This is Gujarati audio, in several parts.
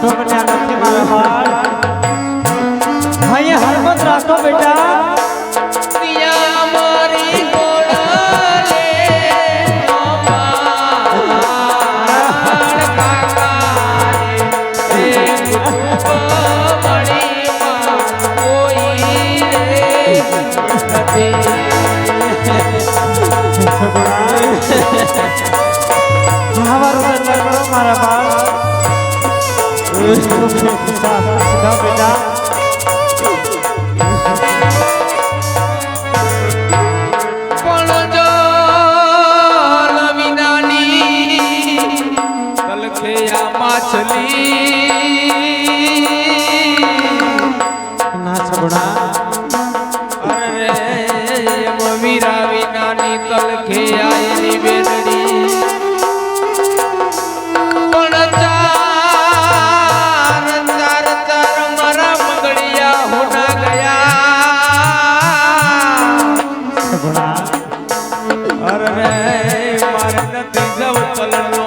ઢોકળિયા નથી મારા બાળ ભાઈ હરમત રાખો બેટા પિયા મારી ગોળલે અમાર કાકા રે મણી કોઈ રે મારા બાળ બેટા માછલી ના છબડા અરે વીરા વિનાની તલખે આયેલી બેનડી પણ ચાર ચાર ચાર મારા મંગળિયા હોના ગયા છબડા અરે મારે નથી જવ તલનો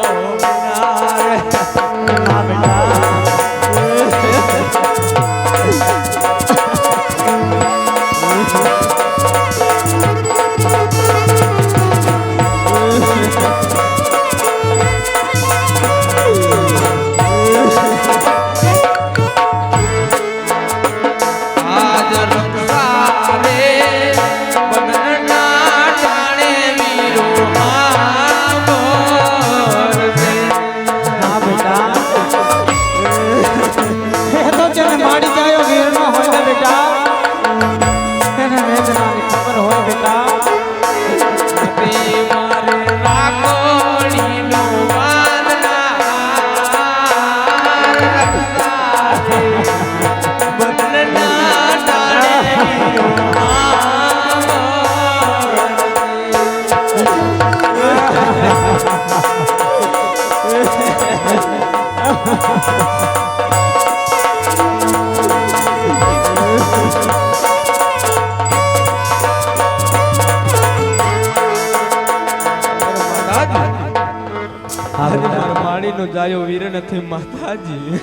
ના બેટા માળીનો જાયો વીર નથી માતાજી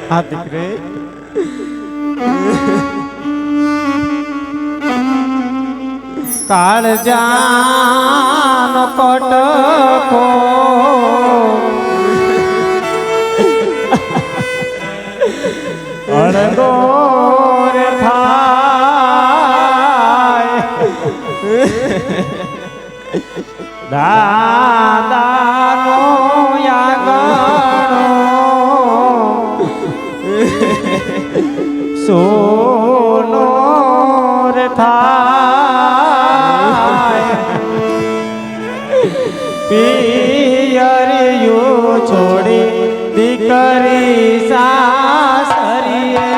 હા દીકરે કાળજાનો કોટકો અડગો રે થાય દાદાનો યાગણો સોનો રે થાય પિયરિયું છોડી દીકરી સાસરીએ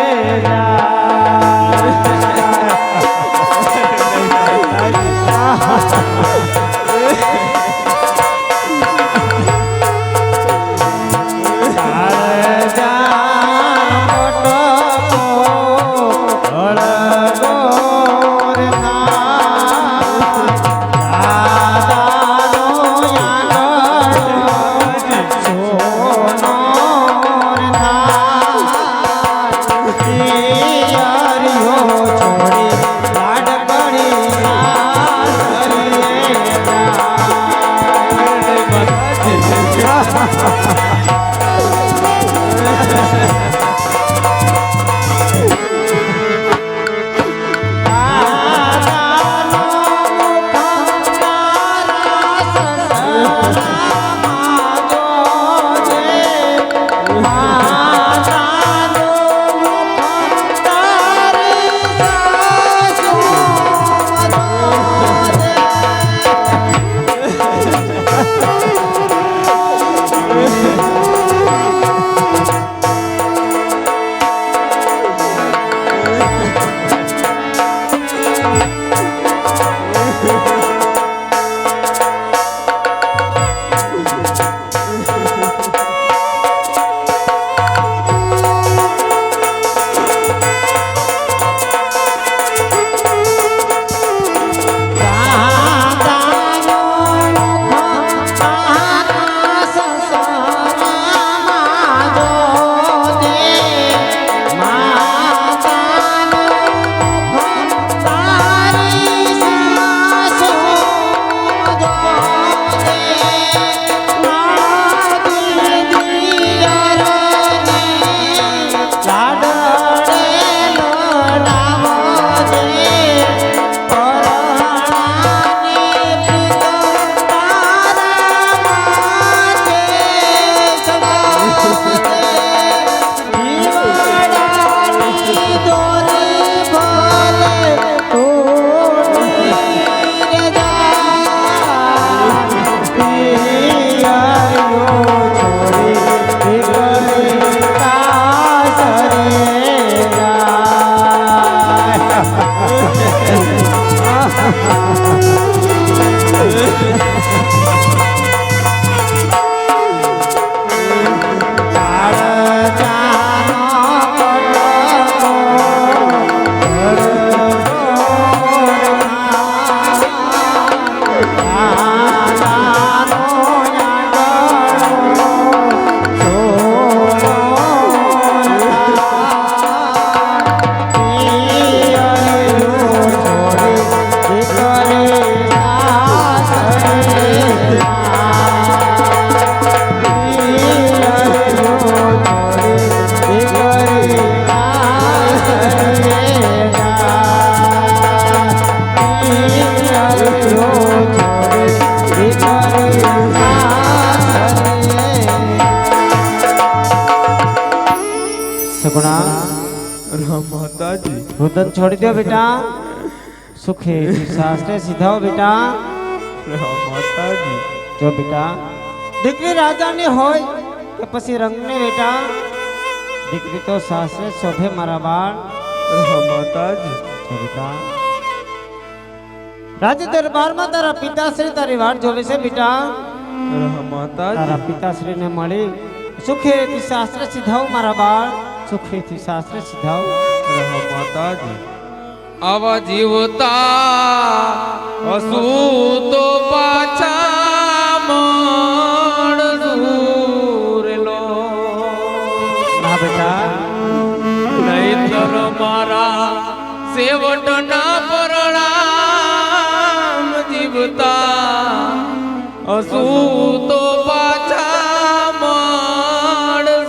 રુદન છોડી દો બેટા સુખે સાસરે સીધાઓ બેટા માતાજી જો બેટા દીકરી રાજાની હોય કે પછી રંગને બેટા દીકરી તો સાસરે શોભે મારા બાળ માતાજી જો બેટા રાજ દરબારમાં તારા પિતાશ્રી તારી વાટ જોવે છે બેટા માતાજી તારા પિતાશ્રીને મળી સુખેથી શાસ્ત્ર સીધાવ મારા બાળ સુખેથી શાસ્ત્ર સીધાવ માતાજી આવા જીવતા હસુ તો પાછા મળુરેલો ના બેટા નહીતર મારા સેવટના પરણામ જીવતા હસુ તો પાછા મળુર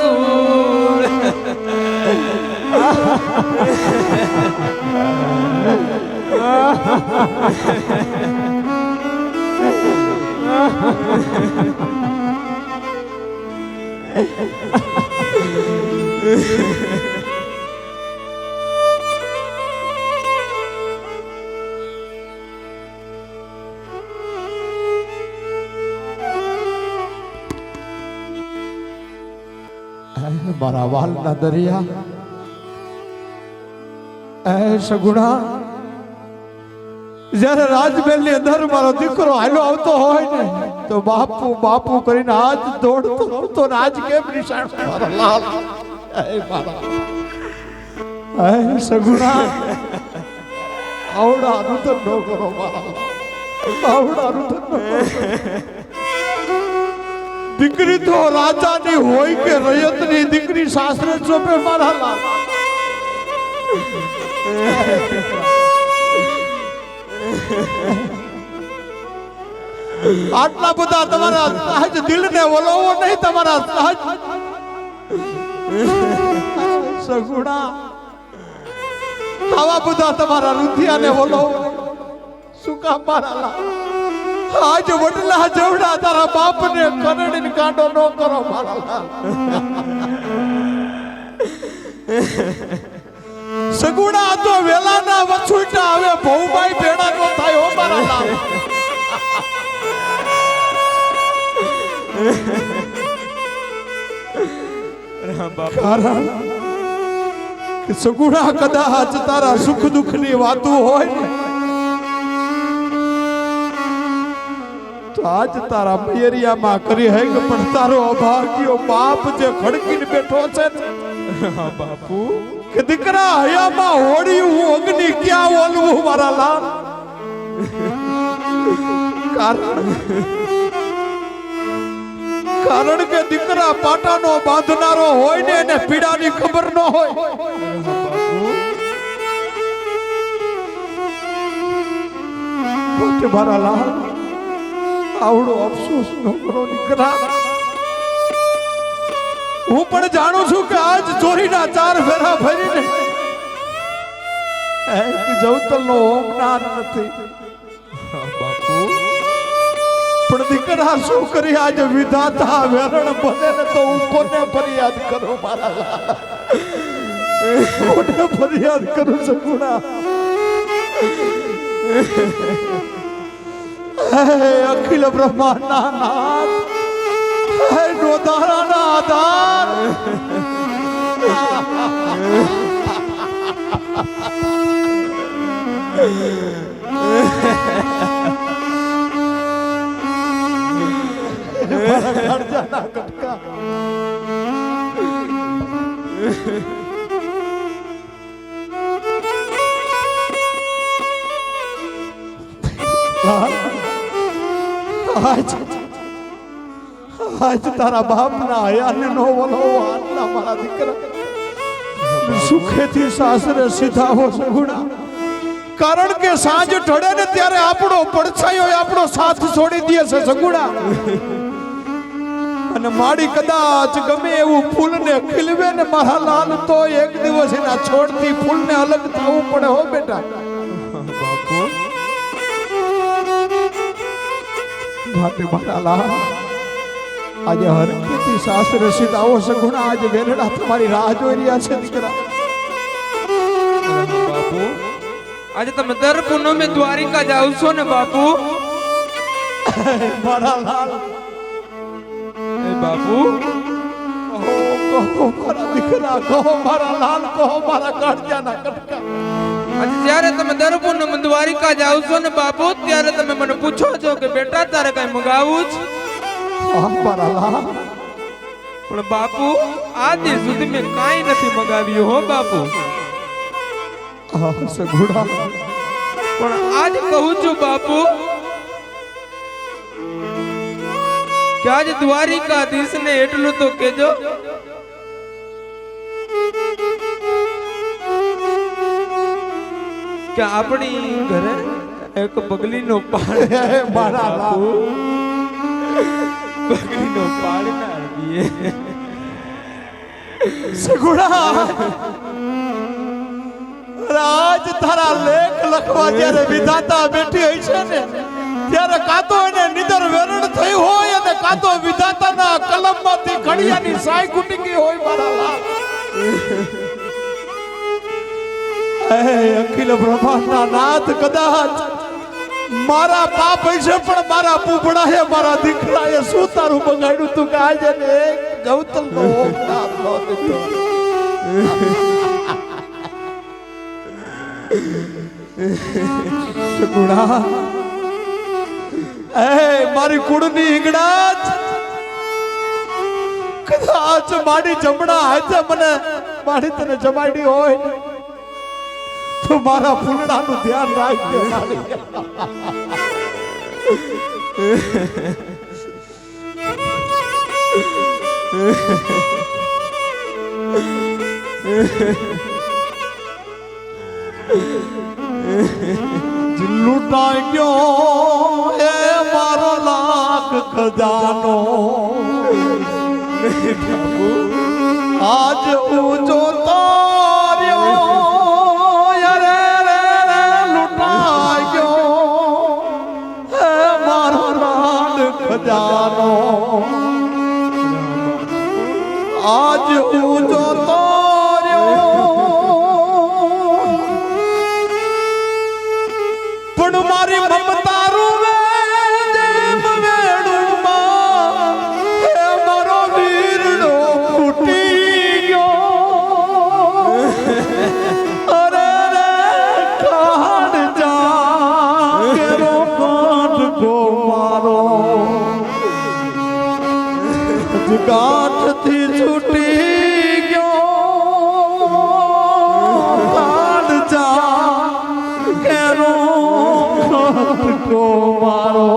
મારા વાલના દરિયા એ સગુણા જ્યારે રાજમહેલ ની અંદર મારો દીકરો હાલો આવતો હોય ને તો બાપુ બાપુ કરીને આજ દોડતો આવતો ને આજ કેમ નિશાન મારા લાલ એ મારા એ સગુણા આવડા રુદન નો કરો મારા આવડા રુદન નો કરો દીકરી તો રાજાની હોય કે રયતની દીકરી સાસરે ચોપે મારા લાલ આટલા બધા તમારા સહજ દિલને વલોવો નહીં તમારા સહજ સગુણા આવા બધા તમારા રુધિયાને વલોવો શું કામ મારા લાલ આજ વડલા જવડા તારા બાપને કરડીને કાંડો ન કરો મારા લાલ સગુણા તો વેલાના વછુટા હવે ભૌભાઈ ભેડા નો થાય હો મારા લાલ કારણ કે સગુણા કદાચ તારા સુખ દુઃખ ની વાતો હોય ને તો આજ તારા મૈયરિયામાં કરી હે કે પણ તારો અભાગ્યો બાપ જે ખડકીને બેઠો છે બાપુ કે દીકરા હયામાં હોડી હું અગ્નિ ક્યાં ઓલવું મારા લાલ કારણ કે દીકરા પાટાનો બાંધનારો હોય ને એને પીડાની ખબર ન હોય બાપુ મારા લાલ આવડો અફસોસ નો કરો દીકરા હું પણ જાણું છું કે આજ ચોરીના 4 ફેરા ફરીને એક જવતલનો હોમનાર નથી બાપુ પણ દીકરા શું કરી આજ વિધાતા વેરણ બને ને તો હું કોને ફરિયાદ કરું મારા લાલ કોને ફરિયાદ કરું સગુણા હે અખિલ બ્રહ્માંડના નાથ હે નોધારાના આધાર ખર્ચાના કટકા આજ તારા બાપના હયાને નો વલો આટલા મારા દીકરા સુખેથી સાસરે સીધાવો સગુણા કારણ કે સાંજ ઢળે ને ત્યારે આપણો પડછાયો આપણો સાથ છોડી દે છે સગુણા અને માડી કદાચ ગમે એવું ફૂલને ખીલવે ને મારા લાલ તો એક દિવસ એના છોડથી ફૂલને અલગ થવું પડે હો બેટા બાપુ માટે મારા લાલ આજે હરખીથી સાસરે સીધાવો સગુણા આજે વેરડા તમારી રાહ જોઈ રહ્યા છે દીકરા બાપુ આજે તમે દર પૂનમે દ્વારિકા જાવ છો ને બાપુ મારા લાલ એ બાપુ કહો મારા દીકરા, કહો મારા લાલ, કહો મારા કાળજાના કટકા. આજે જ્યારે તમે દર પૂનમ દ્વારિકા જાવ છો ને બાપુ ત્યારે તમે મને પૂછો છો કે બેટા તારે કઈ મગાવું છે હા મારા લાલ, પણ બાપુ આજ સુધી મેં કાંઈ નથી મગાવ્યું હો બાપુ હા સગુણા, પણ આજ કહું છું બાપુ કે આજ દ્વારિકાધીશને એટલું તો કહેજો કે આપણી ઘરે એક બગલીનો પાડ હે મારા લાલ, બગલીનો પાડ ના આવીએ સગુણા, રાજ તારા લેખ લખવા જ્યારે વિધાતા બેઠી હોય છે ને ત્યારે કાતો એને નિદર વેરણ થઈ હોય અને કાતો વિધાતાના કલમમાંથી ઘડિયાની સાય ખૂટી ગઈ હોય મારા લાલ. હે અખિલ બ્રહ્માંડના નાથ, કદાચ મારા પાપ હશે પણ મારા પૂપડાએ મારા દીકરાએ શું તારું બગાડ્યું તું કે આજે ને એક ગૌતમનો ઓપનાર નો દીધો. સગુણા, એ મારી કુળની ઈંગડા, કદાચ મારી જમણા હાથે મને મારી તને જમાડી હોય તો મારા ફૂલડાનું ધ્યાન રાખજો મારી. લૂંટાઈ ગયો એ મારો લાખ ખજાનો, આજ ઊંચો તાર્યો રે રે રે, લૂંટાઈ ગયો એ મારો લાખ ખજાનો, આજ ઊંચો પણ મારી મમતા રૂવે જેમ વેણુમાં હે મારો વીરડો ફૂટી ગયો. અરે રે કાઢ જા કેરો કાઢ મારો, ગાંઠથી છૂટી ગયો. કાઢ જા કેરો કો મારો.